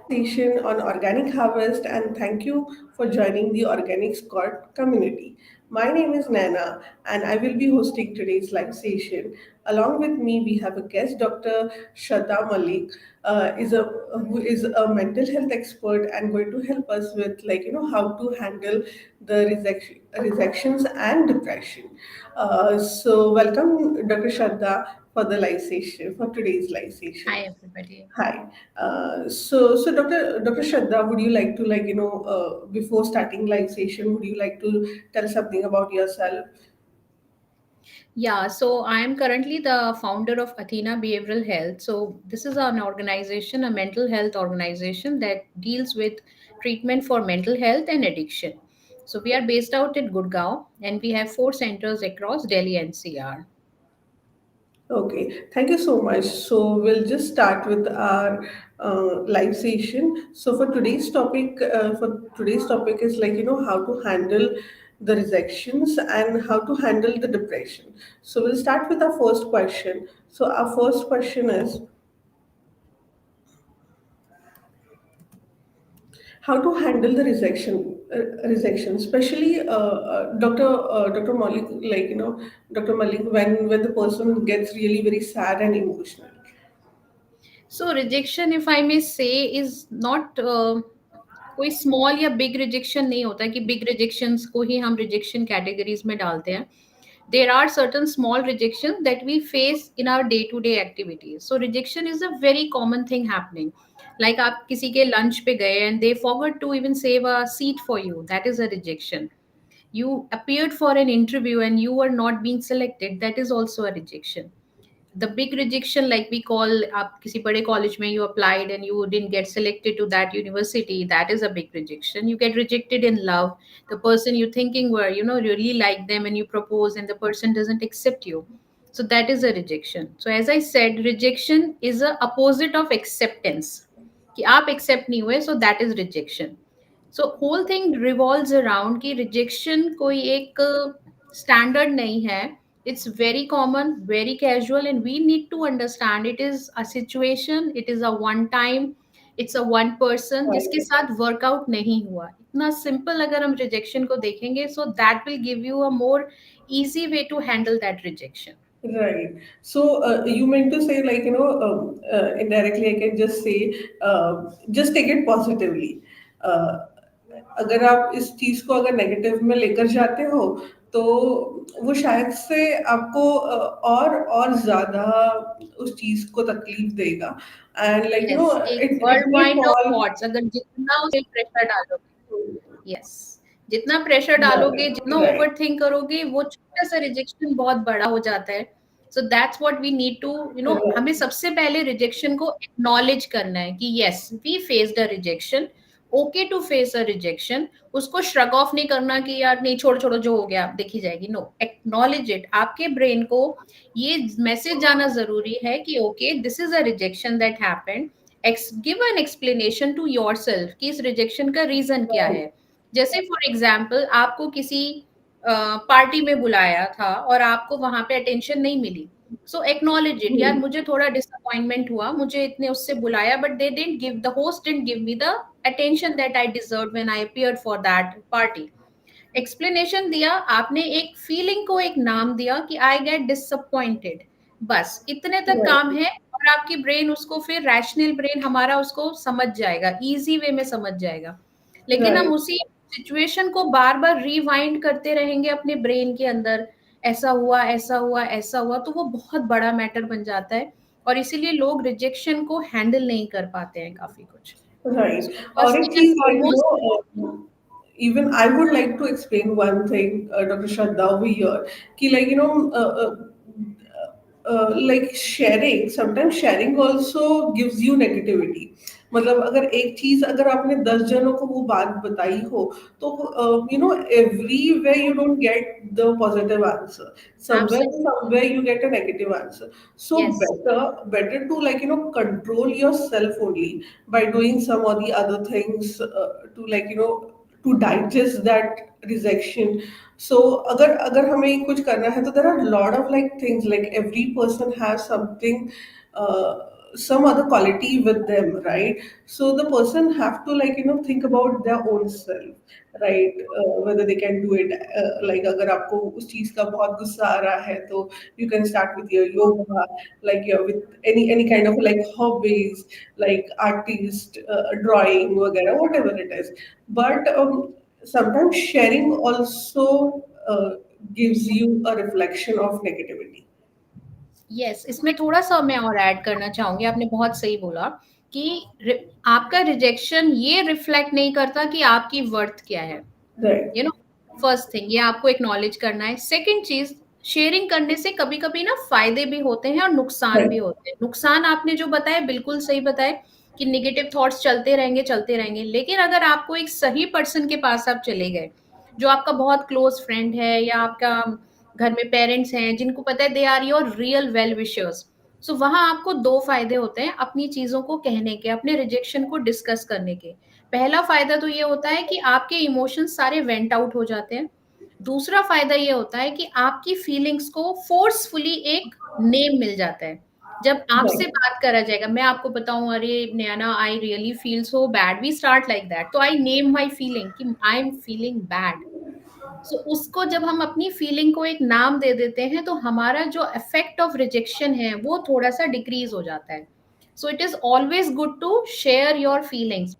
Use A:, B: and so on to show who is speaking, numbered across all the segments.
A: Session on organic harvest, and thank you for joining the Organic Scott community. My name is Nana and I will be hosting today's live session. Along with me, we have a guest, Dr. Shraddha Malik, who is a mental health expert and going to help us with how to handle the rejections and depression. So welcome, Dr. Shraddha, for the live session for today's live session.
B: Hi, everybody.
A: Hi. So Dr. Shraddha, would you like to before starting live session, would you like to tell something about yourself?
B: Yeah, so I am currently the founder of Athena Behavioral Health. So, this is an organization, a mental health organization that deals with treatment for mental health and addiction. So, we are based out in Gurgaon and we have four centers across Delhi NCR.
A: Okay, thank you so much. So we'll just start with our live session. So for today's topic is how to handle the rejections and how to handle the depression. So we'll start with our first question. So our first question is how to handle the rejection, especially Dr. Malik, Dr. Malik, when the person gets really very sad and emotional.
B: So, rejection, if I may say, is not कोई small या big rejection नहीं होता कि big rejections को ही हम rejection categories में डालते हैं. There are certain small rejections that we face in our day to day activities. So rejection is a very common thing happening. Like आप किसी के lunch पे गए and they forgot to even save a seat for you. That is a rejection. You appeared for an interview and you were not being selected. That is also a rejection. The big rejection, like we call, आप किसी बड़े college में you applied and you didn't get selected to that university, that is a big rejection. You get rejected in love. The person you thinking were, really like them and you propose and the person doesn't accept you. So that is a rejection. So as I said, rejection is a opposite of acceptance. कि आप accept नहीं हुए, so that is rejection. So whole thing revolves around कि rejection कोई एक standard नहीं है. It's very common, very casual, and we need to understand it is a situation, it is a one time, it's a one person जिसके
A: Right.
B: साथ workout नहीं हुआ. इतना simple अगर हम rejection को देखेंगे, so that will give you a more easy way to handle that rejection.
A: Right. So you meant to say indirectly I can just say just take it positively. Uh, अगर आप इस चीज को अगर नेगेटिव में लेकर जाते हो तो वो शायद से आपको और ज्यादा उस चीज को तकलीफ देगा एंड
B: Yes, एक
A: it may
B: whirlwind of
A: fall.
B: thoughts अगर जितना उसे pressure डालोगे. यस, जितना प्रेशर डालोगे, जितना
A: राइट.
B: ओवर थिंक करोगे, वो छोटा सा रिजेक्शन बहुत बड़ा हो जाता है. So that's what we need to, हमें सबसे पहले रिजेक्शन को एक्नॉलेज करना है कि yes we faced a rejection. Okay to face a rejection. उसको श्रग ऑफ नहीं करना कि यार नहीं, छोड़ो छोड़ो, जो हो गया देखी जाएगी. No, acknowledge it. आपके ब्रेन को ये मैसेज जाना जरूरी है कि okay, this is a rejection that happened. Give an explanation to yourself कि इस रिजेक्शन का रीजन क्या है. जैसे फॉर एग्जाम्पल आपको किसी पार्टी में बुलाया था और आपको वहां पे अटेंशन नहीं मिली. सो एक्नॉलेज इट, यार मुझे थोड़ा डिसअपॉइंटमेंट हुआ, मुझे इतने उससे बुलाया but they didn't give, the host didn't give me the attention that I deserve when I appeared for that party. Explanation दिया आपने, एक फीलिंग को एक नाम दिया कि आई गेट डिसअपॉइंटेड. बस इतने तक काम है. और आपकी ब्रेन उसको, फिर रैशनल ब्रेन हमारा उसको समझ जाएगा, इजी वे में समझ जाएगा. लेकिन हम
A: राइट.
B: उसी सिचुएशन को बार बार रिवाइंड करते रहेंगे अपने ब्रेन के अंदर. ऐसा हुआ, ऐसा हुआ, ऐसा हुआ, तो वो बहुत बड़ा मैटर बन जाता है. और इसीलिए लोग रिजेक्शन को हैंडल नहीं कर पाते हैं काफी कुछ.
A: राइट.
B: सो
A: और
B: फर्स्ट
A: एक
B: थिंग एंड
A: चीज
B: foremost.
A: even I would like to explain one thing, Dr. Shraddha over here. Ki like sharing, sometimes sharing also gives you negativity. मतलब अगर एक चीज अगर आपने 10 जनों को वो बात बताई हो तो everywhere you don't get the positive answer. Somewhere you get a negative answer. So
B: Yes.
A: better to control yourself only by doing some or the other things to to digest that rejection. So अगर हमें कुछ करना है तो there are a lot of things, like every person has something some other quality with them, right? So the person have to like think about their own self, right? Whether they can do it. Like अगर आपको उस चीज का बहुत गुस्सा आ रहा है तो you can start with your yoga, like with any kind of like hobbies, like artist, drawing, वगैरह, whatever it is. But sometimes sharing also gives you a reflection of negativity.
B: Yes, इसमें थोड़ा-सा मैं और ऐड करना चाहूँगी, आपने बहुत सही बोला कि रि आपका रिजेक्शन ये रिफ्लेक्ट नहीं करता कि आपकी वर्थ क्या है।
A: Right.
B: You know first thing ये आपको एक्नॉलेज करना है। सेकंड चीज, शेयरिंग करने से कभी कभी ना फायदे भी होते हैं और नुकसान भी
A: Right.
B: होते हैं। नुकसान आपने जो बताया बिल्कुल सही बताया कि निगेटिव थॉट्स चलते रहेंगे, लेकिन अगर आपको एक सही पर्सन के पास आप चले गए जो आपका बहुत क्लोज फ्रेंड है या आपका घर में पेरेंट्स हैं जिनको पता है they are your real well wishers, so वहां आपको दो फायदे होते हैं अपनी चीजों को कहने के, अपने रिजेक्शन को डिस्कस करने के। पहला फायदा तो ये होता है कि आपके इमोशंस सारे वेंट आउट हो जाते हैं। दूसरा फायदा ये होता है कि आपकी फीलिंग्स को फोर्सफुली एक नेम मिल जाता है। जब आपसे
A: Right.
B: बात करा जाएगा, मैं आपको बताऊं अरे Naina I really feel so bad, we start like that, तो आई नेम माई फीलिंग कि I am feeling bad. So उसको जब हम अपनी फीलिंग को एक नाम दे देते हैं तो हमारा जो इफेक्ट ऑफ रिजेक्शन है वो थोड़ा सा डिक्रीज हो जाता है। So it is always good to share your feelings,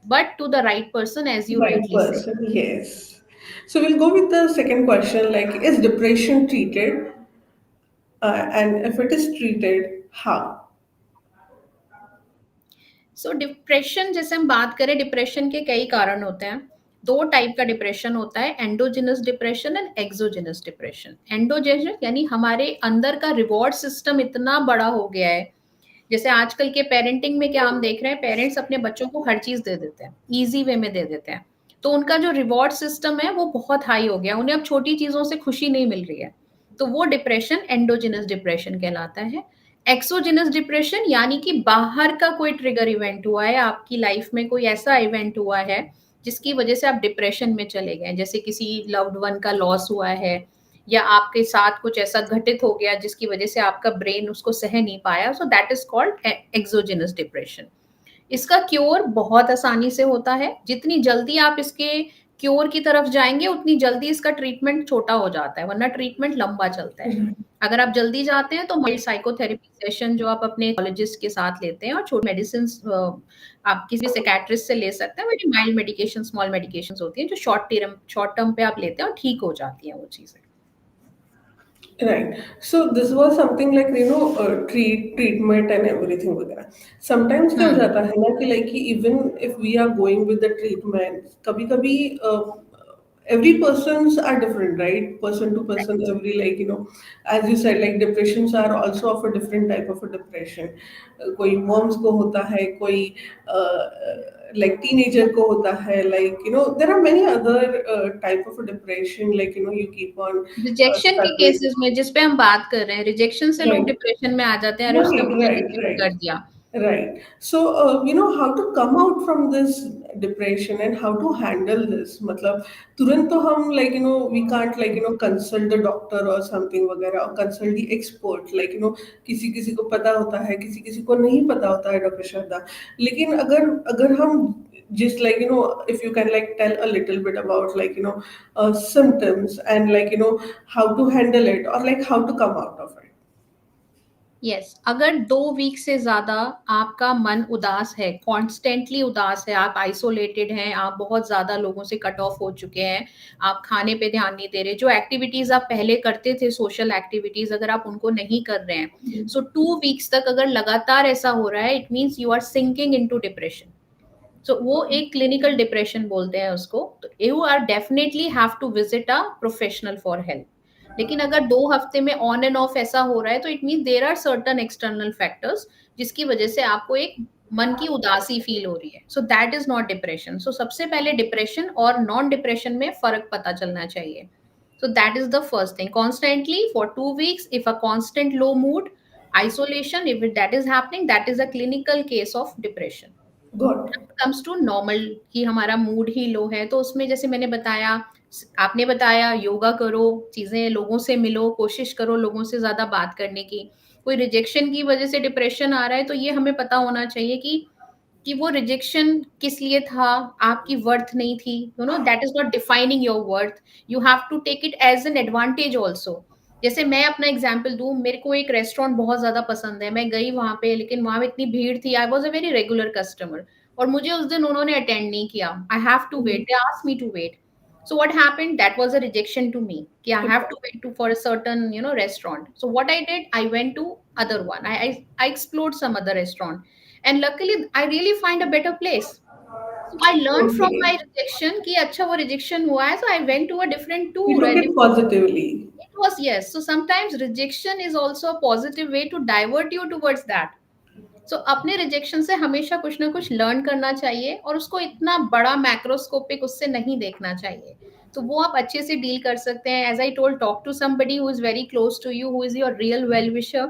B: but to the right person, as you
A: Right
B: rightly said.
A: person, yes. So we'll go with the second question, like, is depression treated? And if it is treated, how?
B: So depression जैसे हम बात करें, depression के कई कारण होते हैं। दो टाइप का डिप्रेशन होता है, endogenous depression and exogenous depression. Endogenous यानी हमारे अंदर का रिवॉर्ड सिस्टम इतना बड़ा हो गया है। जैसे आजकल के पेरेंटिंग में क्या हम देख रहे हैं, पेरेंट्स अपने बच्चों को हर चीज दे देते हैं, इजी वे में दे देते हैं, तो उनका जो रिवॉर्ड सिस्टम है वो बहुत हाई हो गया, उन्हें अब छोटी चीजों से खुशी नहीं मिल रही है। तो वो डिप्रेशन एंडोजिनस डिप्रेशन कहलाता है। एक्सोजिनस डिप्रेशन यानी कि बाहर का कोई ट्रिगर इवेंट हुआ है, आपकी लाइफ में कोई ऐसा इवेंट हुआ है जिसकी वजह से आप डिप्रेशन में चले गए, जैसे किसी लव्ड वन का लॉस हुआ है या आपके साथ कुछ ऐसा घटित हो गया जिसकी वजह से आपका ब्रेन उसको सह नहीं पाया, सो that is called exogenous depression. इसका क्योर बहुत आसानी से होता है, जितनी जल्दी आप इसके क्योर की तरफ जाएंगे उतनी जल्दी इसका ट्रीटमेंट छोटा हो जाता है, वरना ट्रीटमेंट लंबा चलता है। अगर आप जल्दी जाते हैं तो माइल्ड साइकोथेरेपी सेशन जो आप अपने साइकोलॉजिस्ट के साथ लेते हैं और छोटी मेडिसिन आप किसी साइकियाट्रिस्ट से ले सकते हैं, very mild medication, small medication होती हैं जो शॉर्ट टर्म पे आप लेते हैं और ठीक हो जाती हैं वो चीजें।
A: Right. So this was something like treatment and everything वगैरह. Sometimes क्या हो
B: हम्म।
A: जाता है ना कि like कि even if we are going with the treatment, कभी कभी every persons are different, right? Person to person, every like as you said, like depressions are also of a different type of a depression. कोई moms को होता है, कोई like teenager को होता है, like there are many other type of a depression, like you keep on
B: rejection के
A: struggling.
B: Cases में जिस पे हम बात कर रहे हैं, रिजेक्शन से लोग
A: Right,
B: डिप्रेशन में आ जाते हैं, अरे उसने
A: right,
B: मुझे
A: right,
B: रिजेक्ट
A: right,
B: कर दिया।
A: right. So, how to come out from this depression and how to handle this? मतलब तुरंत तो हम like we can't like consult the doctor or something वगैरह, or consult the expert, like किसी किसी को पता होता है, किसी किसी को नहीं पता होता है, डॉक्टर श्रद्धा। लेकिन अगर अगर हम just like if you can like tell a little bit about like symptoms and like how to handle it or like how to come out of it.
B: Yes, अगर 2 वीक से ज्यादा आपका मन उदास है, कॉन्स्टेंटली उदास है, आप आइसोलेटेड हैं, आप बहुत ज्यादा लोगों से कट ऑफ हो चुके हैं, आप खाने पे ध्यान नहीं दे रहे, जो एक्टिविटीज आप पहले करते थे, सोशल एक्टिविटीज, अगर आप उनको नहीं कर रहे हैं, सो 2 वीक्स तक अगर लगातार ऐसा हो रहा है, it means you are sinking into depression. So वो एक क्लिनिकल डिप्रेशन बोलते हैं उसको। तो you are definitely have to visit a professional for help. लेकिन अगर 2 हफ्ते में ऑन एंड ऑफ ऐसा हो रहा है तो it mean there are certain external factors जिसकी वजह से आपको एक मन की उदासी फील हो रही है, so that is not depression. So सबसे पहले डिप्रेशन और नॉन डिप्रेशन में फर्क पता चलना चाहिए। सो that is the first thing, constantly for 2 weeks if a constant low mood, isolation, if that is happening, that is a clinical case of depression.
A: Got it.
B: Comes to normal कि हमारा mood ही लो है, तो उसमें जैसे मैंने बताया, आपने बताया योगा करो, चीजें लोगों से मिलो, कोशिश करो लोगों से ज्यादा बात करने की। कोई रिजेक्शन की वजह से डिप्रेशन आ रहा है, तो ये हमें पता होना चाहिए कि वो रिजेक्शन किस लिए था, आपकी वर्थ नहीं थी, you know that is not defining your worth. You have to take it as an advantage also. जैसे मैं अपना एग्जाम्पल दूं, मेरे को एक रेस्टोरेंट बहुत ज्यादा पसंद है, मैं गई वहां पे, लेकिन वहां पे इतनी भीड़ थी, I was a very regular customer, और मुझे उस दिन उन्होंने अटेंड नहीं किया, I have to wait, they asked me to wait. So what happened? That was a rejection to me. कि I have to wait to for a certain, you know, restaurant. So what I did, I went to other one. I explored some other restaurant, and luckily I really find a better place. So I learned from my
A: Okay.
B: rejection कि अच्छा वो rejection हुआ है, so I went to a different
A: You
B: tour.
A: took it positively.
B: It was, yes. So sometimes rejection is also a positive way to divert you towards that. सो अपने rejection से हमेशा कुछ ना कुछ लर्न करना चाहिए, और उसको इतना बड़ा मैक्रोस्कोपिक उससे नहीं देखना चाहिए। तो वो आप अच्छे से डील कर सकते हैं। As I told, talk to somebody who is very close to you, who is your real well wisher,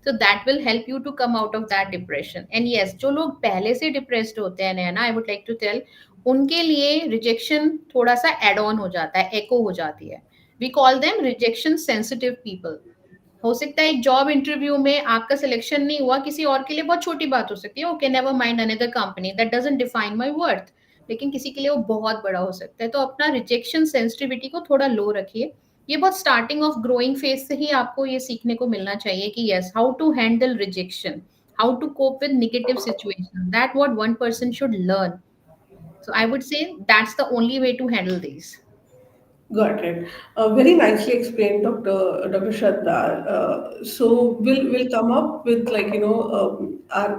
B: so that will help you to come out of that depression. And yes, जो लोग पहले से depressed होते हैं Naina, I would like to tell, उनके लिए rejection थोड़ा सा एड ऑन हो जाता है, एको हो जाती है। We call them rejection sensitive people. हो सकता है एक जॉब इंटरव्यू में आपका सिलेक्शन नहीं हुआ, किसी और के लिए बहुत छोटी बात हो सकती है, okay never mind another company, that doesn't define my worth. लेकिन किसी के लिए वो बहुत बड़ा हो सकता है। तो अपना रिजेक्शन सेंसिटिविटी को थोड़ा लो रखिए। ये बहुत स्टार्टिंग ऑफ ग्रोइंग फेज से ही आपको ये सीखने को मिलना चाहिए कि yes, how to handle rejection, how to cope with negative situation, that what one person should learn. So I would say that's the only way to handle this.
A: Got it. Very nicely explained, Dr. Shraddha. So we'll come up with, like, our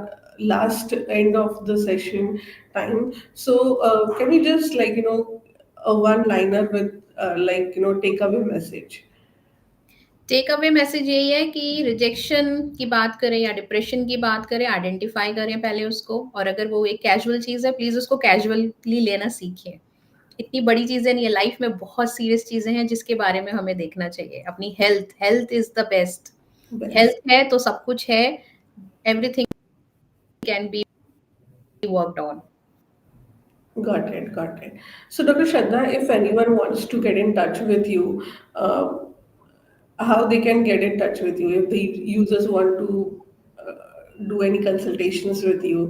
A: last end of the session time. So can you just, like, a one liner with, like, takeaway message?
B: Takeaway message यही है कि rejection की बात करें या depression की बात करें, आइडेंटिफाई करें पहले उसको, और अगर वो एक कैजुअल चीज़ है, प्लीज़ उसको कैजुअली लेना सीखें। इतनी बड़ी चीज़ें नहीं है लाइफ में, बहुत सीरियस चीज़ें हैं जिसके बारे में हमें देखना चाहिए। अपनी health, health is the best.
A: Best.
B: Health है तो सब कुछ है, everything can be worked on.
A: Got it, got it. So, Dr. Shraddha, if anyone wants to get in touch with you, how they can get in touch with you if the users want to do any consultations with you?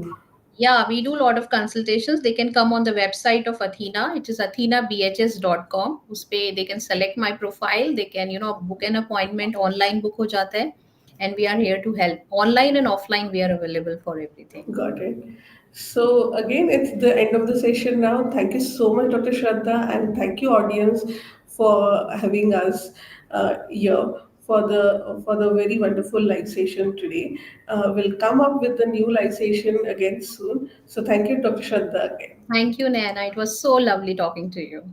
B: Yeah, we do a lot of consultations. They can come on the website of Athena. It is athenabhs.com. उस पे they can select my profile. They can, you know, book an appointment. Online book हो जाता है. And we are here to help. Online and offline, we are available for everything.
A: Got it. So again, it's the end of the session now. Thank you so much, Dr. Shraddha, and thank you, audience, for having us here for the very wonderful live session today. We'll come up with the new live session again soon. So thank you, Dr. Shraddha, again.
B: Thank you, Nana. It was so lovely talking to you.